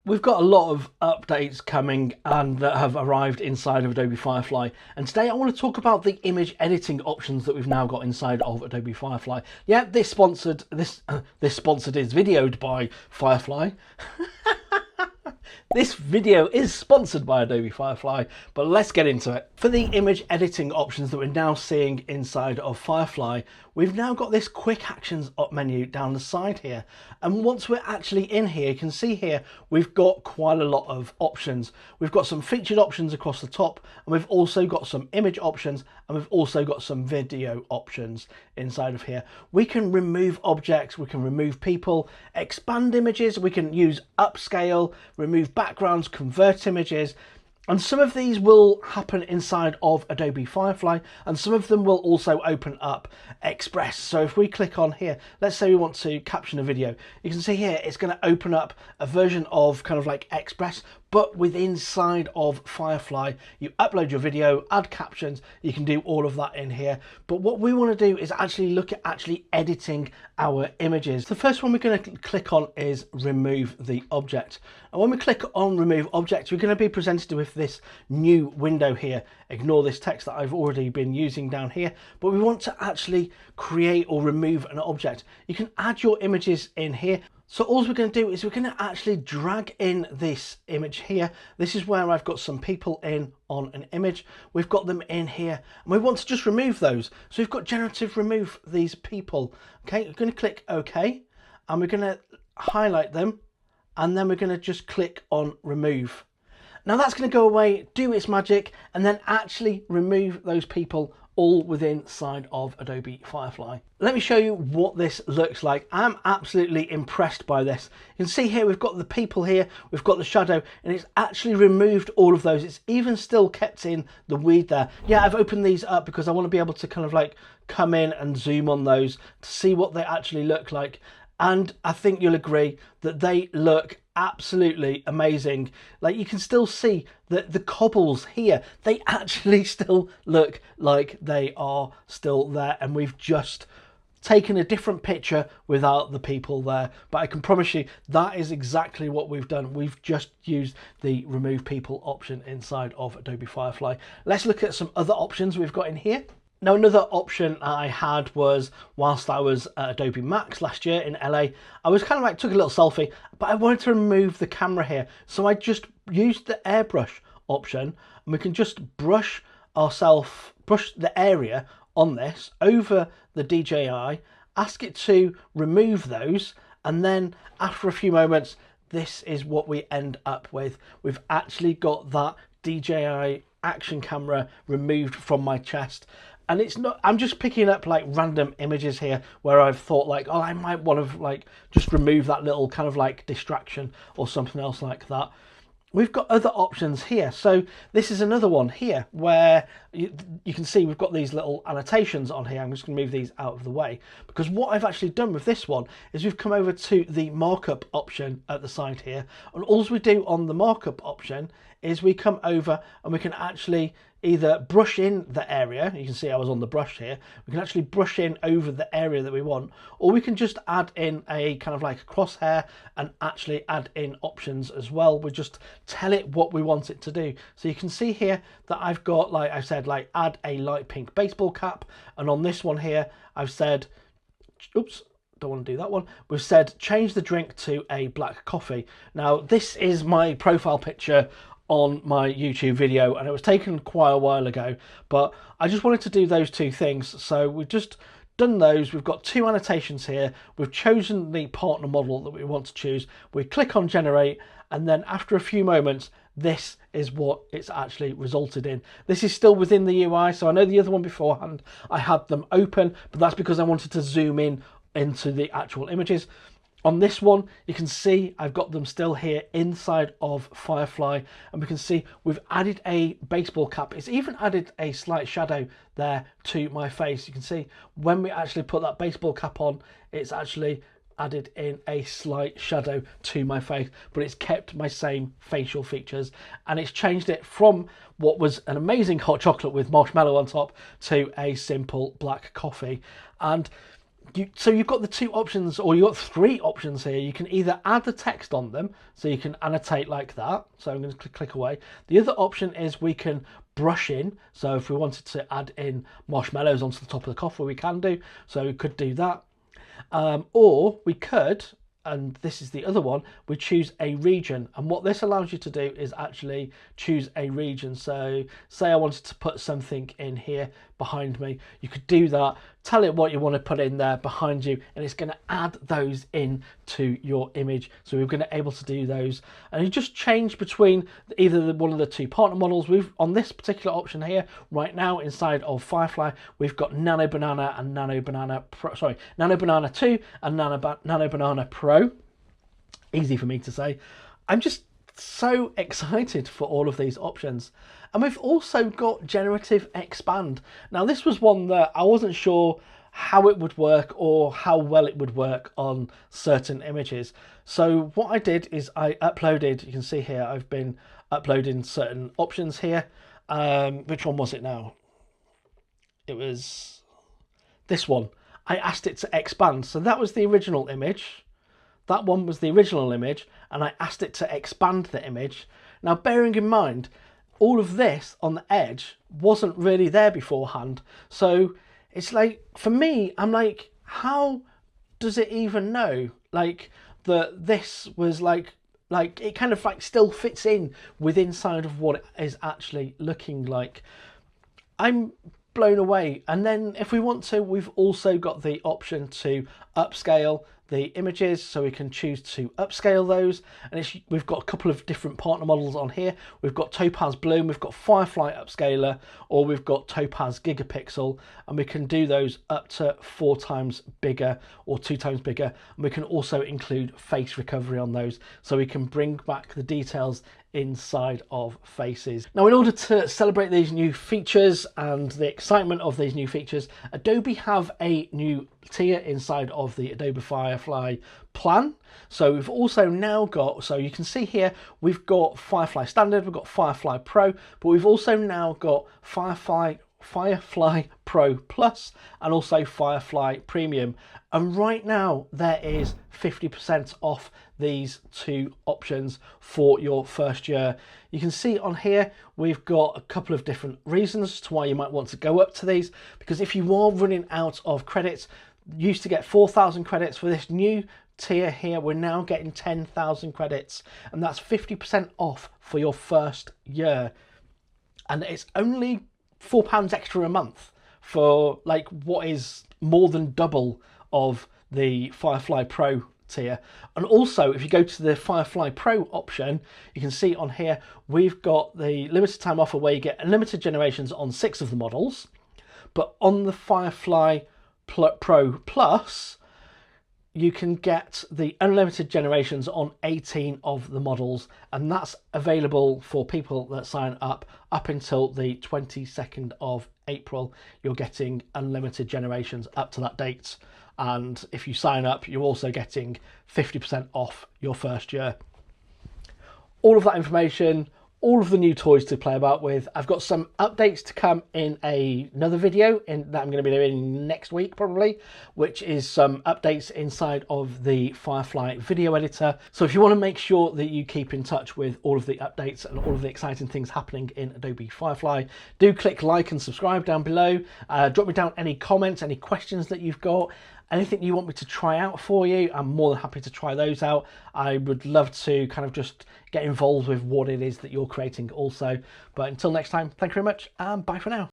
We've got a lot of updates coming and that have arrived inside of Adobe Firefly, and today I want to talk about the image editing options that we've now got inside of Adobe Firefly. Yeah, this sponsored is videoed by Firefly. This video is sponsored by Adobe Firefly, but let's get into it. For the image editing options that we're now seeing inside of Firefly, we've now got this quick actions up menu down the side here. And once we're actually in here, you can see here, we've got quite a lot of options. We've got some featured options across the top, and we've also got some image options, and we've also got some video options inside of here. We can remove objects, we can remove people, expand images, we can use upscale, remove backgrounds, convert images, and some of these will happen inside of Adobe Firefly, and some of them will also open up Express. So if we click on here, let's say we want to caption a video, you can see here it's going to open up a version of kind of like Express, but within inside of Firefly. You upload your video, add captions, you can do all of that in here. But what we want to do is actually look at editing our images. The first one we're going to click on is remove the object. And when we click on remove object, we're going to be presented with this new window here. Ignore this text that I've already been using down here, but we want to actually create or remove an object. You can add your images in here. So all we're going to do is we're going to actually drag in this image here. This is where I've got some people in on an image. We've got them in here and we want to just remove those. So we've got Generative Remove these people. Okay, we're going to click OK and we're going to highlight them and then we're going to just click on remove. Now that's going to go away, do its magic, and then actually remove those people all within inside of Adobe Firefly. Let me show you what this looks like. I'm absolutely impressed by this. You can see here we've got the people here, we've got the shadow, and it's actually removed all of those. It's even still kept in the weed there. Yeah, I've opened these up because I want to be able to kind of like come in and zoom on those to see what they actually look like. And I think you'll agree that they look absolutely amazing. Like you can still see that the cobbles here, they actually still look like they are still there, and we've just taken a different picture without the people there. But I can promise you that is exactly what we've done. We've just used the remove people option inside of Adobe Firefly. Let's look at some other options we've got in here. Now, another option I had was whilst I was at Adobe Max last year in LA, I was kind of like took a little selfie, but I wanted to remove the camera here. So I just used the airbrush option and we can just brush the area on this over the DJI, ask it to remove those. And then after a few moments, this is what we end up with. We've actually got that DJI action camera removed from my chest. And it's not, I'm just picking up like random images here where I've thought like, oh, I might want to like just remove that little kind of like distraction or something else like that. We've got other options here. So this is another one here where you can see we've got these little annotations on here. I'm just going to move these out of the way because what I've actually done with this one is we've come over to the markup option at the side here. And all we do on the markup option is we come over and we can actually either brush in the area. You can see I was on the brush here. We can actually brush in over the area that we want, or we can just add in a kind of like a crosshair and actually add in options as well. We just tell it what we want it to do. So you can see here that I've got, like I said, like add a light pink baseball cap. And on this one here, I've said, oops, don't want to do that one. We've said change the drink to a black coffee. Now this is my profile picture on my YouTube video and it was taken quite a while ago, but I just wanted to do those two things. So we've just done those. We've got two annotations here. We've chosen the partner model that we want to choose. We click on generate, and then after a few moments, this is what it's actually resulted in. This is still within the UI. So I know the other one beforehand, I had them open, but that's because I wanted to zoom in into the actual images. On this one, you can see I've got them still here inside of Firefly, and we can see we've added a baseball cap. It's even added a slight shadow there to my face. You can see when we actually put that baseball cap on, it's actually added in a slight shadow to my face, but it's kept my same facial features, and it's changed it from what was an amazing hot chocolate with marshmallow on top to a simple black coffee. And So you've got the two options, or you've got three options here. You can either add the text on them, so you can annotate like that. So I'm going to click away. The other option is we can brush in. So if we wanted to add in marshmallows onto the top of the coffee, we can do. So we could do that. Or we could, and this is the other one, we choose a region. And what this allows you to do is actually choose a region. So say I wanted to put something in here behind me, you could do that, tell it what you want to put in there behind you, and it's going to add those in to your image. So we're going to be able to do those, and you just change between either one of the two partner models. We've on this particular option here right now inside of Firefly, we've got Nano Banana and Nano Banana Pro, sorry, Nano Banana 2 and Nano Banana Pro. Easy for me to say. I'm just so excited for all of these options. And we've also got Generative Expand. Now this was one that I wasn't sure how it would work or how well it would work on certain images. So what I did is I uploaded, you can see here, I've been uploading certain options here. Which one was it now? It was this one. I asked it to expand. So that was the original image. That one was the original image, and I asked it to expand the image. Now, bearing in mind, all of this on the edge wasn't really there beforehand. So it's like, for me, I'm like, how does it even know? Like, that this was like it kind of like still fits in with inside of what it is actually looking like. I'm blown away. And then if we want to, we've also got the option to upscale the images, so we can choose to upscale those. And we've got a couple of different partner models on here. We've got Topaz Bloom, we've got Firefly Upscaler, or we've got Topaz Gigapixel, and we can do those up to 4 times bigger or 2 times bigger. And we can also include face recovery on those, so we can bring back the details inside of faces. Now, in order to celebrate these new features and the excitement of these new features, Adobe have a new tier inside of the Adobe Firefly plan. So we've also now got, so you can see here, we've got Firefly Standard, we've got Firefly Pro, but we've also now got Firefly Pro Plus and also Firefly Premium. And right now there is 50% off these two options for your first year. You can see on here we've got a couple of different reasons to why you might want to go up to these, because if you are running out of credits, you used to get 4,000 credits. For this new tier here, we're now getting 10,000 credits, and that's 50% off for your first year. And it's only £4 extra a month for like what is more than double of the Firefly Pro tier. And also, if you go to the Firefly Pro option, you can see on here we've got the limited time offer where you get unlimited generations on 6 of the models, but on the Firefly Pro Plus you can get the unlimited generations on 18 of the models, and that's available for people that sign up until the 22nd of April. You're getting unlimited generations up to that date, and if you sign up, you're also getting 50% off your first year. All of that information, all of the new toys to play about with. I've got some updates to come in another video that I'm going to be doing next week probably, which is some updates inside of the Firefly video editor. So if you want to make sure that you keep in touch with all of the updates and all of the exciting things happening in Adobe Firefly, do click like and subscribe down below. Drop me down any comments, any questions that you've got. Anything you want me to try out for you, I'm more than happy to try those out. I would love to kind of just get involved with what it is that you're creating also. But until next time, thank you very much and bye for now.